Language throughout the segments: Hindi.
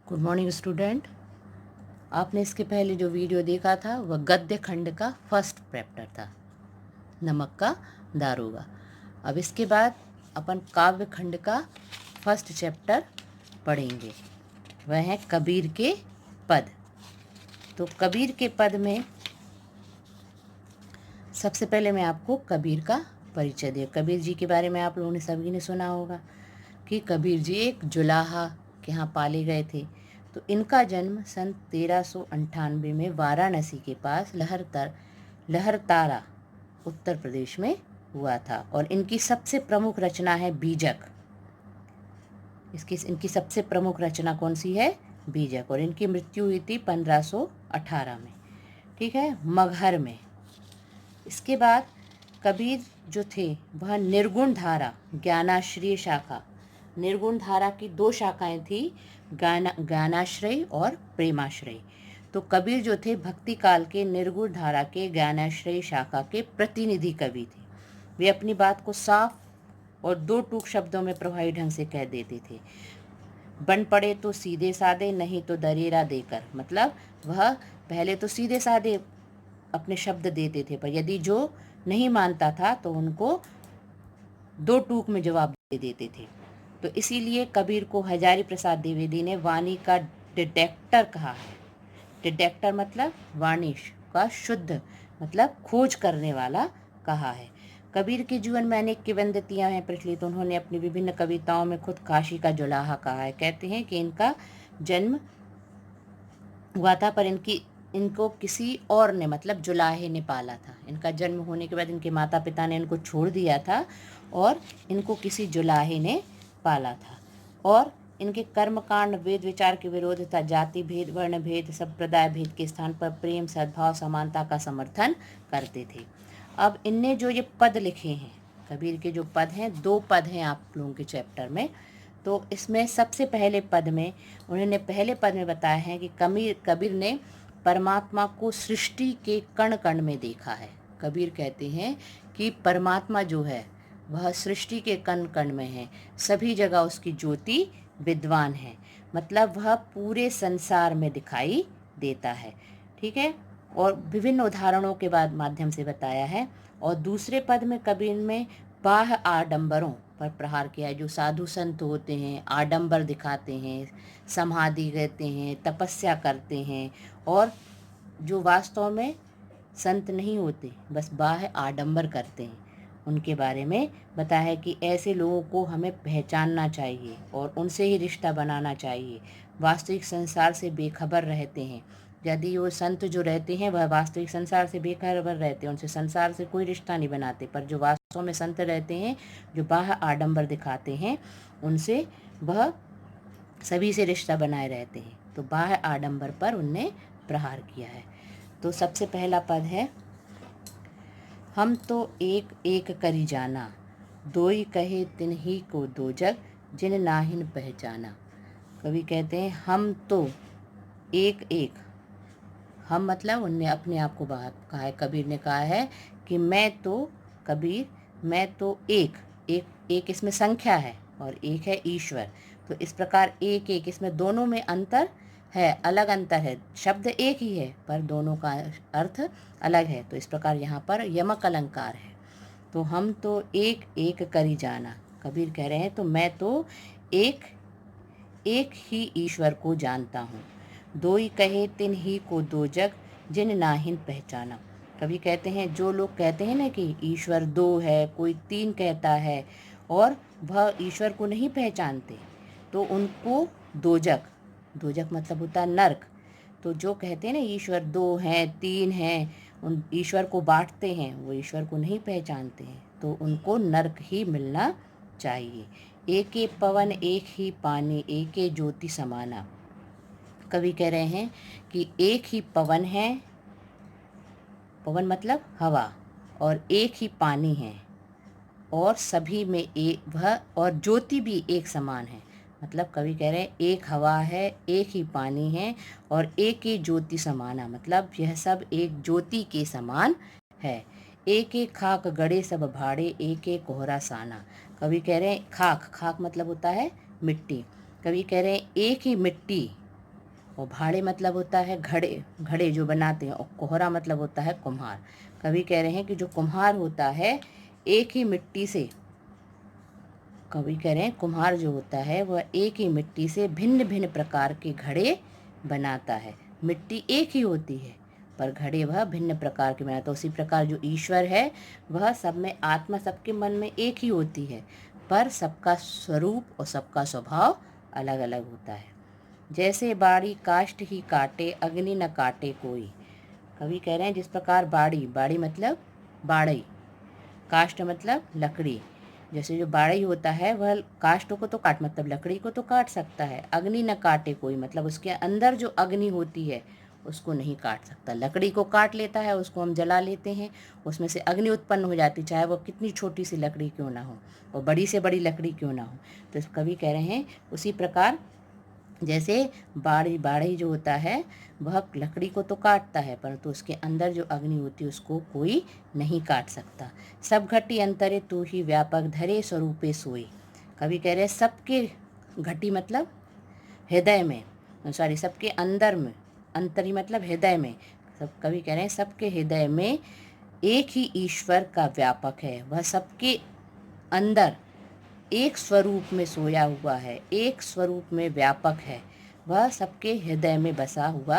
Good morning student. आपने इसके पहले जो वीडियो देखा था वह गद्य खंड का फर्स्ट चैप्टर था, नमक का दारोगा। अब इसके बाद अपन काव्य खंड का फर्स्ट चैप्टर पढ़ेंगे, वह है कबीर के पद। तो कबीर के पद में सबसे पहले मैं आपको कबीर का परिचय दिया। कबीर जी के बारे में आप लोगों ने सभी ने सुना होगा कि कबीर जी एक जुलाहा के यहाँ पाले गए थे। तो इनका जन्म सन 1398 में वाराणसी के पास लहरतारा उत्तर प्रदेश में हुआ था। और इनकी सबसे प्रमुख रचना है बीजक। इनकी सबसे प्रमुख रचना कौन सी है? बीजक। और इनकी मृत्यु हुई थी 1518 में, ठीक है, मगहर में। इसके बाद कबीर जो थे वह निर्गुण धारा ज्ञानाश्रय शाखा, निर्गुण धारा की दो शाखाएं थी, ज्ञानाश्रय और प्रेमाश्रय। तो कबीर जो थे भक्ति काल के निर्गुण धारा के ज्ञानाश्रय शाखा के प्रतिनिधि कवि थे। वे अपनी बात को साफ और दो टूक शब्दों में प्रभावी ढंग से कह देते थे। बन पड़े तो सीधे साधे, नहीं तो दरेरा देकर। मतलब वह पहले तो सीधे साधे अपने शब्द देते थे, पर यदि जो नहीं मानता था तो उनको दो टूक में जवाब दे देते थे। तो इसीलिए कबीर को हजारी प्रसाद द्विवेदी ने वाणी का डिटेक्टर कहा है। डिटेक्टर मतलब वाणी का शुद्ध मतलब खोज करने वाला कहा है। कबीर के जीवन में अनेक किंवदंतियां हैं प्रचलित। उन्होंने अपनी विभिन्न कविताओं में खुद काशी का जुलाहा कहा है। कहते हैं कि इनका जन्म हुआ था, पर इनको किसी और ने मतलब जुलाहे ने पाला था। इनका जन्म होने के बाद इनके माता पिता ने इनको छोड़ दिया था और इनको किसी जुलाहे ने पाला था। और इनके कर्मकांड वेद विचार के विरोध तथा जाति भेद, वर्ण भेद, संप्रदाय भेद के स्थान पर प्रेम, सद्भाव, समानता का समर्थन करते थे। अब इनने जो ये पद लिखे हैं, कबीर के जो पद हैं, दो पद हैं आप लोगों के चैप्टर में। तो इसमें सबसे पहले पद में उन्होंने पहले पद में बताया है कि कबीर ने परमात्मा को सृष्टि के कण कण में देखा है। कबीर कहते हैं कि परमात्मा जो है वह सृष्टि के कण कण में है, सभी जगह उसकी ज्योति विद्वान है। मतलब वह पूरे संसार में दिखाई देता है, ठीक है। और विभिन्न उदाहरणों के बाद माध्यम से बताया है। और दूसरे पद में कबीर में बाह्य आडंबरों पर प्रहार किया है। जो साधु संत होते हैं आडंबर दिखाते हैं, समाधि रहते हैं, तपस्या करते हैं, और जो वास्तव में संत नहीं होते, बस बाह्य आडंबर करते हैं, उनके बारे में बताया है कि ऐसे लोगों को हमें पहचानना चाहिए और उनसे ही रिश्ता बनाना चाहिए। वास्तविक संसार से बेखबर रहते हैं। यदि वो संत जो रहते हैं वह वास्तविक संसार से बेखबर रहते हैं, उनसे संसार से कोई रिश्ता नहीं बनाते, पर जो वास्तव में संत रहते हैं, जो बाह्य आडंबर दिखाते हैं, उनसे वह सभी से रिश्ता बनाए रहते हैं। तो बाह्य आडंबर पर उनने प्रहार किया है। तो सबसे पहला पद है, हम तो एक एक करी जाना, दोई कहे तिन्ही को दो जग, जिन नाहिन पहचाना। कवि कहते हैं हम तो एक एक, हम मतलब उनने अपने आप को बात कहा है। कबीर ने कहा है कि मैं तो एक इसमें संख्या है और एक है ईश्वर। तो इस प्रकार एक एक, इसमें दोनों में अंतर है, अलग अंतर है। शब्द एक ही है पर दोनों का अर्थ अलग है। तो इस प्रकार यहाँ पर यमक अलंकार है। तो हम तो एक एक करी जाना, कबीर कह रहे हैं तो मैं तो एक एक ही ईश्वर को जानता हूँ। दोई कहे तिन ही को दो जग, जिन नाहिन पहचाना। कभी कहते हैं, जो लोग कहते हैं ना कि ईश्वर दो है, कोई तीन कहता है और वह ईश्वर को नहीं पहचानते, तो उनको दोजक, दोजक मतलब होता है नरक। तो जो कहते हैं ना ईश्वर दो हैं तीन हैं, उन ईश्वर को बांटते हैं, वो ईश्वर को नहीं पहचानते हैं, तो उनको नरक ही मिलना चाहिए। एक एक पवन एक ही पानी, एक एक ज्योति समाना। कवि कह रहे हैं कि एक ही पवन है, पवन मतलब हवा, और एक ही पानी है, और सभी में एक वह, और ज्योति भी एक समान है। मतलब कवि कह रहे हैं एक हवा है, एक ही पानी है, और एक ही ज्योति समाना। मतलब यह सब एक ज्योति के समान है। एक एक खाक गड़े सब भाड़े, एक एक कोहरा साना। कवि कह रहे हैं खाक, खाक मतलब होता है मिट्टी। कवि कह रहे हैं एक ही मिट्टी और भाड़े मतलब होता है घड़े, घड़े जो बनाते हैं, और कोहरा मतलब होता है कुम्हार। कवि कह रहे हैं कि जो कुम्हार होता है एक ही मिट्टी से, कवि कह रहे हैं कुम्हार जो होता है वह एक ही मिट्टी से भिन्न भिन्न प्रकार के घड़े बनाता है। मिट्टी एक ही होती है पर घड़े वह भिन्न प्रकार के बनाता है। उसी प्रकार जो ईश्वर है वह सब में, आत्मा सबके मन में एक ही होती है पर सबका स्वरूप और सबका स्वभाव अलग अलग होता है। जैसे बाड़ी काष्ठ ही काटे, अग्नि न काटे कोई। कवि कह रहे हैं जिस प्रकार बाड़ी, बाड़ी मतलब बाड़ई, काष्ठ मतलब लकड़ी, जैसे जो बाड़ई होता है वह काष्ठ को तो काट, मतलब लकड़ी को तो काट सकता है। अग्नि न काटे कोई, मतलब उसके अंदर जो अग्नि होती है उसको नहीं काट सकता। लकड़ी को काट लेता है, उसको हम जला लेते हैं, उसमें से अग्नि उत्पन्न हो जाती, चाहे वो कितनी छोटी सी लकड़ी क्यों ना हो, और बड़ी से बड़ी लकड़ी क्यों ना हो। तो कवि कह रहे हैं उसी प्रकार जैसे बाड़ी जो होता है वह लकड़ी को तो काटता है परंतु उसके अंदर जो अग्नि होती है उसको कोई नहीं काट सकता। सब घटी अंतरे तू ही व्यापक, धरे स्वरूपे सोई। कवि कह रहे हैं सबके घटी मतलब हृदय में, सॉरी सबके अंदर में, अंतरी मतलब हृदय में, सब कवि कह रहे हैं सबके हृदय में एक ही ईश्वर का व्यापक है। वह सबके अंदर एक स्वरूप में सोया हुआ है, एक स्वरूप में व्यापक है, वह सबके हृदय में बसा हुआ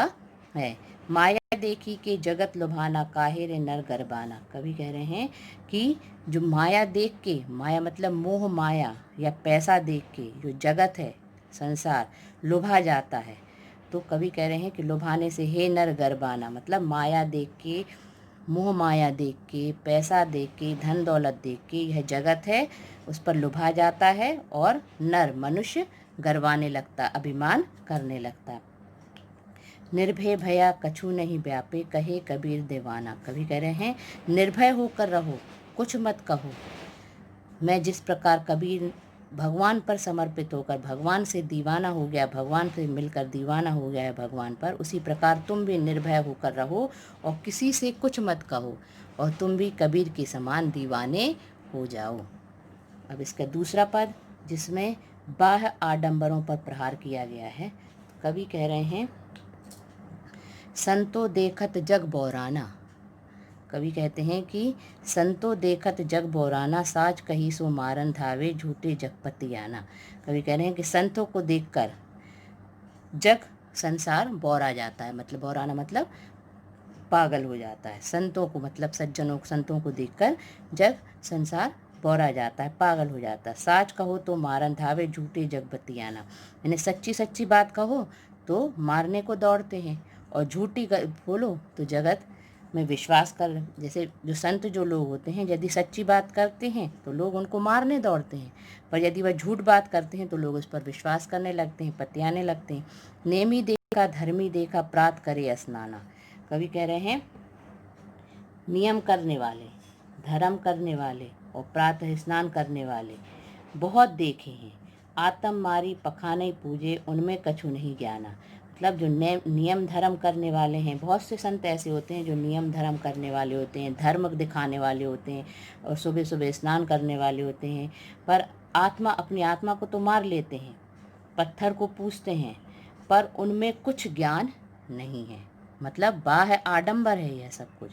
है। माया देखी के जगत लुभाना, काहे रे नर गरबाना। कवि कह रहे हैं कि जो माया देख के, माया मतलब मोह माया या पैसा देख के जो जगत है, संसार लुभा जाता है। तो कवि कह रहे हैं कि लुभाने से हे नर गरबाना, मतलब माया देख के, मोह माया देख के, पैसा देख के, धन दौलत देख के यह जगत है उस पर लुभा जाता है और नर मनुष्य गर्वाने लगता, अभिमान करने लगता। निर्भय भया कछु नहीं व्यापे, कहे कबीर दीवाना। कवि कह रहे हैं निर्भय होकर रहो, कुछ मत कहो। मैं जिस प्रकार कबीर भगवान पर समर्पित होकर भगवान से दीवाना हो गया, भगवान से मिलकर दीवाना हो गया है भगवान पर, उसी प्रकार तुम भी निर्भय होकर रहो और किसी से कुछ मत कहो और तुम भी कबीर के समान दीवाने हो जाओ। अब इसका दूसरा पद जिसमें बाह्य आडंबरों पर प्रहार किया गया है, कवि कह रहे हैं संतो देखत जग बौराना। कवि कहते हैं कि संतो देखत जग बौराना, साज कही सो मारन धावे, झूठे जगपतियाना। कवि कह रहे हैं कि संतों को देखकर जग संसार बौरा जाता है, मतलब बौराना मतलब पागल हो जाता है। संतों को मतलब सज्जनों, संतों को देखकर जग संसार बौरा जाता है, पागल हो जाता है। साच कहो तो मारन धावे, झूठे जगपतियाना, यानी सच्ची सच्ची बात कहो तो मारने को दौड़ते हैं और झूठी बोलो तो जगत में विश्वास कर। जैसे जो संत जो लोग होते हैं यदि सच्ची बात करते हैं तो लोग उनको मारने दौड़ते हैं, पर यदि वह झूठ बात करते हैं तो लोग उस पर विश्वास करने लगते हैं, पतियाने लगते हैं। नेमी देखा धर्मी देखा, प्रात करे स्नाना। कवि कह रहे हैं नियम करने वाले, धर्म करने वाले और प्रातः स्नान करने वाले बहुत देखे हैं। आत्म मारी पखाने पूजे, उनमें कछु नहीं ज्ञाना। मतलब जो नियम धर्म करने वाले हैं, बहुत से संत ऐसे होते हैं जो नियम धर्म करने वाले होते हैं, धर्म दिखाने वाले होते हैं और सुबह सुबह स्नान करने वाले होते हैं, पर आत्मा, अपनी आत्मा को तो मार लेते हैं, पत्थर को पूजते हैं, पर उनमें कुछ ज्ञान नहीं है। मतलब बाह्य आडंबर है यह सब कुछ,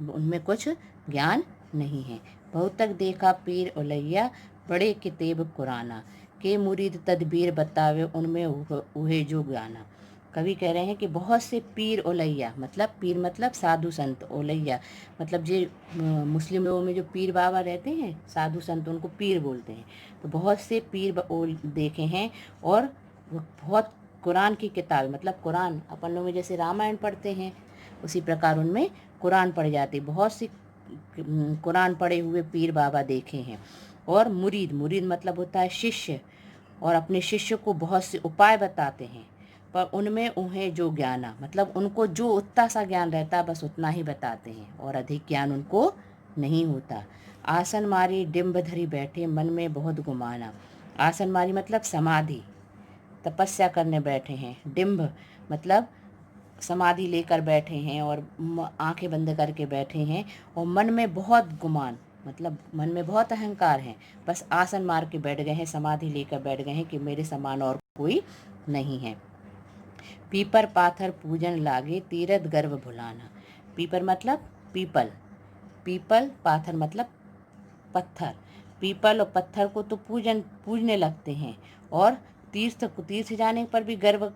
उनमें कुछ ज्ञान नहीं है। बहुत तक देखा पीर उलैया, बड़े कितेब कुराना, के मुरीद तदबीर बतावे, उनमें उहे जो ज्ञाना। कवि कह रहे हैं कि बहुत से पीर ओलैया, मतलब पीर मतलब साधु संत, ओलैया मतलब जो मुस्लिम लोगों में जो पीर बाबा रहते हैं साधु संत, उनको पीर बोलते हैं। तो बहुत से पीर देखे हैं और बहुत कुरान की किताब, मतलब कुरान अपन लोग में जैसे रामायण पढ़ते हैं उसी प्रकार उनमें कुरान पढ़ जाती, बहुत सी कुरान पढ़े हुए पीर बाबा देखे हैं। और मुरीद, मुरीद मतलब होता है शिष्य, और अपने शिष्य को बहुत से उपाय बताते हैं, पर उनमें उन्हें जो ज्ञाना, मतलब उनको जो उतना सा ज्ञान रहता बस उतना ही बताते हैं और अधिक ज्ञान उनको नहीं होता। आसन मारी डिम्ब धरी बैठे, मन में बहुत गुमाना। आसन मारी मतलब समाधि, तपस्या करने बैठे हैं। डिम्ब मतलब समाधि लेकर बैठे हैं और आंखें बंद करके बैठे हैं, और मन में बहुत गुमान, मतलब मन में बहुत अहंकार है, बस आसन मार के बैठ गए हैं, समाधि लेकर बैठ गए हैं कि मेरे समान और कोई नहीं है। पीपर पाथर पूजन लागे तीरथ गर्व भुलाना। पीपर मतलब पीपल, पीपल पाथर मतलब पत्थर। पीपल और पत्थर को तो पूजने लगते हैं और तीर्थ जाने पर भी गर्व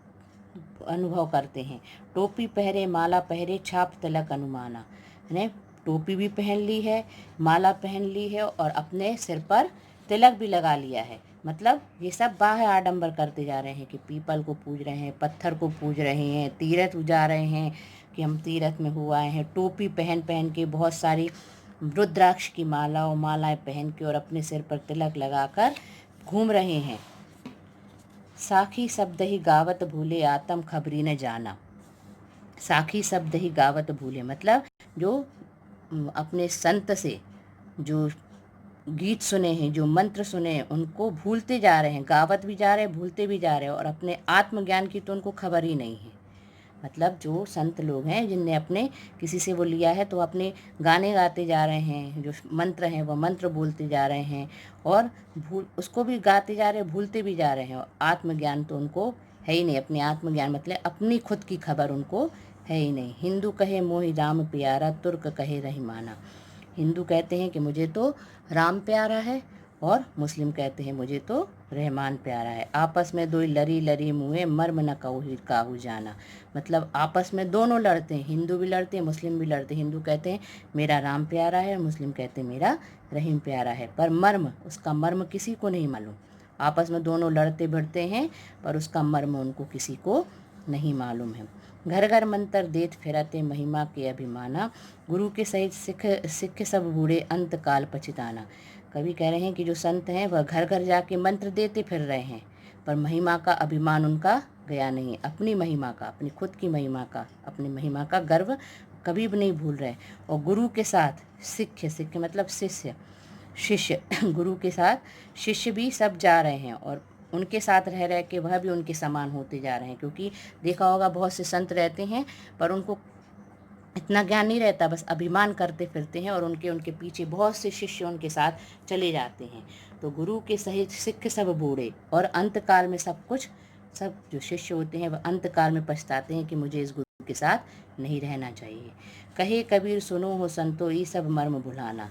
अनुभव करते हैं। टोपी पहरे माला पहरे छाप तिलक अनुमाना, ने टोपी भी पहन ली है, माला पहन ली है और अपने सिर पर तिलक भी लगा लिया है। मतलब ये सब बाह्य आडंबर करते जा रहे हैं कि पीपल को पूज रहे हैं, पत्थर को पूज रहे हैं, तीर्थ जा रहे हैं कि हम तीर्थ में हुआ हैं। टोपी पहन पहन के बहुत सारी रुद्राक्ष की माला और मालाएं पहन के और अपने सिर पर तिलक लगाकर घूम रहे हैं। साखी शब्द ही गावत भूले आत्म खबरी न जाना। साखी शब्द ही गावत भूले मतलब जो अपने संत से जो गीत सुने हैं, जो मंत्र सुने हैं, उनको भूलते जा रहे हैं। गावत भी जा रहे हैं, भूलते भी जा रहे हैं और अपने आत्मज्ञान की तो उनको खबर ही नहीं है। मतलब जो संत लोग हैं जिनने अपने किसी से वो लिया है तो अपने गाने गाते जा रहे हैं, जो मंत्र हैं वो मंत्र बोलते जा रहे हैं और उसको भी गाते जा रहे हैं, भूलते भी जा रहे हैं। और आत्मज्ञान तो उनको है ही नहीं। अपने आत्मज्ञान मतलब अपनी खुद की खबर उनको है ही नहीं। हिंदू कहे मोहि राम प्यारा, तुर्क कहे रहीमाना। हिंदू कहते हैं कि मुझे तो राम प्यारा है और मुस्लिम कहते हैं मुझे तो रहमान प्यारा है। आपस में दो लरी लरी मुँहे मर्म न काहू जाना। मतलब आपस में दोनों लड़ते हैं, हिंदू भी लड़ते हैं, मुस्लिम भी लड़ते हैं। हिंदू कहते हैं मेरा राम प्यारा है, मुस्लिम कहते हैं मेरा रहीम प्यारा है, पर मर्म, उसका मर्म किसी को नहीं मालूम। आपस में दोनों लड़ते भिड़ते हैं पर उसका मर्म उनको किसी को नहीं मालूम है। घर घर मंत्र देत फिरते महिमा के अभिमाना, गुरु के सहित सिख सब बूढ़े अंत काल पछताना। कवि कह रहे हैं कि जो संत हैं वह घर घर जाके मंत्र देते फिर रहे हैं पर महिमा का अभिमान उनका गया नहीं। अपनी महिमा का, अपनी खुद की महिमा का, अपनी महिमा का गर्व कभी भी नहीं भूल रहे। और गुरु के साथ सिख मतलब शिष्य गुरु के साथ शिष्य भी सब जा रहे हैं और उनके साथ रह रह के वह भी उनके समान होते जा रहे हैं। क्योंकि देखा होगा बहुत से संत रहते हैं पर उनको इतना ज्ञान नहीं रहता, बस अभिमान करते फिरते हैं और उनके पीछे बहुत से शिष्य उनके साथ चले जाते हैं। तो गुरु के सहित सिख सब बूढ़े और अंतकाल में सब जो शिष्य होते हैं वह अंतकाल में पछताते हैं कि मुझे इस गुरु के साथ नहीं रहना चाहिए। कहे कबीर सुनो हो संतो ये सब मर्म भुलाना।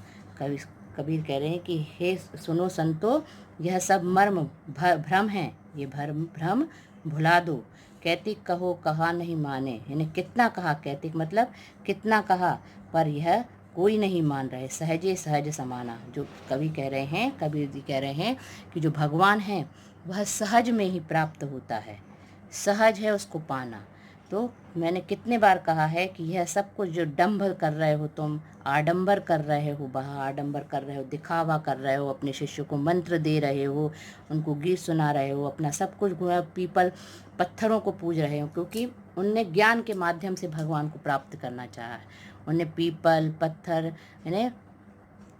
कबीर कह रहे हैं कि हे सुनो संतो, यह सब मर्म भ्रम है, ये भ्रम भुला दो। कैतिक कहो कहा नहीं माने, यानी कितना कहा, कैतिक मतलब कितना कहा पर यह कोई नहीं मान रहे। सहजे सहज समाना। जो कबीर जी कह रहे हैं कि जो भगवान है वह सहज में ही प्राप्त होता है, सहज है उसको पाना। तो मैंने कितने बार कहा है कि यह सब कुछ जो डंभ कर रहे हो तुम, आडंबर कर रहे हो, आडंबर कर रहे हो, दिखावा कर रहे हो, अपने शिष्य को मंत्र दे रहे हो, उनको गीत सुना रहे हो, अपना सब कुछ पीपल पत्थरों को पूज रहे हो, क्योंकि उनने ज्ञान के माध्यम से भगवान को प्राप्त करना चाहा है। उनने पीपल पत्थर यानी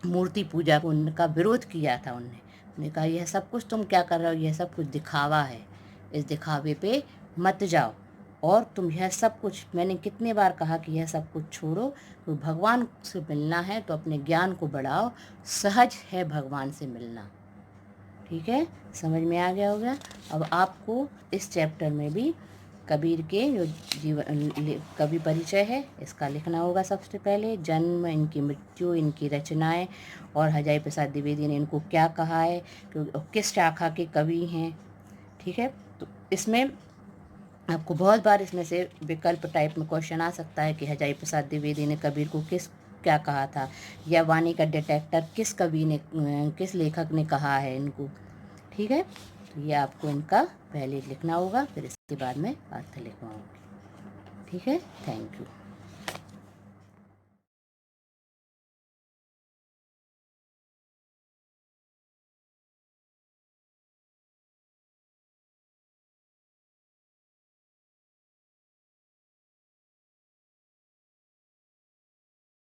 मूर्ति पूजा को उनका विरोध किया था। उन्होंने कहा यह सब कुछ तुम क्या कर रहे हो, यह सब कुछ दिखावा है, इस दिखावे पे मत जाओ। और तुम यह सब कुछ, मैंने कितने बार कहा कि यह सब कुछ छोड़ो, तो भगवान से मिलना है तो अपने ज्ञान को बढ़ाओ, सहज है भगवान से मिलना। ठीक है, समझ में आ गया होगा। अब आपको इस चैप्टर में भी कबीर के जो कवि परिचय है इसका लिखना होगा। सबसे पहले जन्म, इनकी मृत्यु, इनकी रचनाएं और हजारी प्रसाद द्विवेदी ने इनको क्या कहा है, किस शाखा के कवि हैं। ठीक है, तो इसमें आपको बहुत बार इसमें से विकल्प टाइप में क्वेश्चन आ सकता है कि हजारी प्रसाद द्विवेदी ने कबीर को क्या कहा था, या वाणी का डिटेक्टर किस लेखक ने कहा है इनको। ठीक है, तो ये आपको इनका पहले लिखना होगा, फिर इसके बाद में अर्थ लिखवाऊंगी। ठीक है, थैंक यू।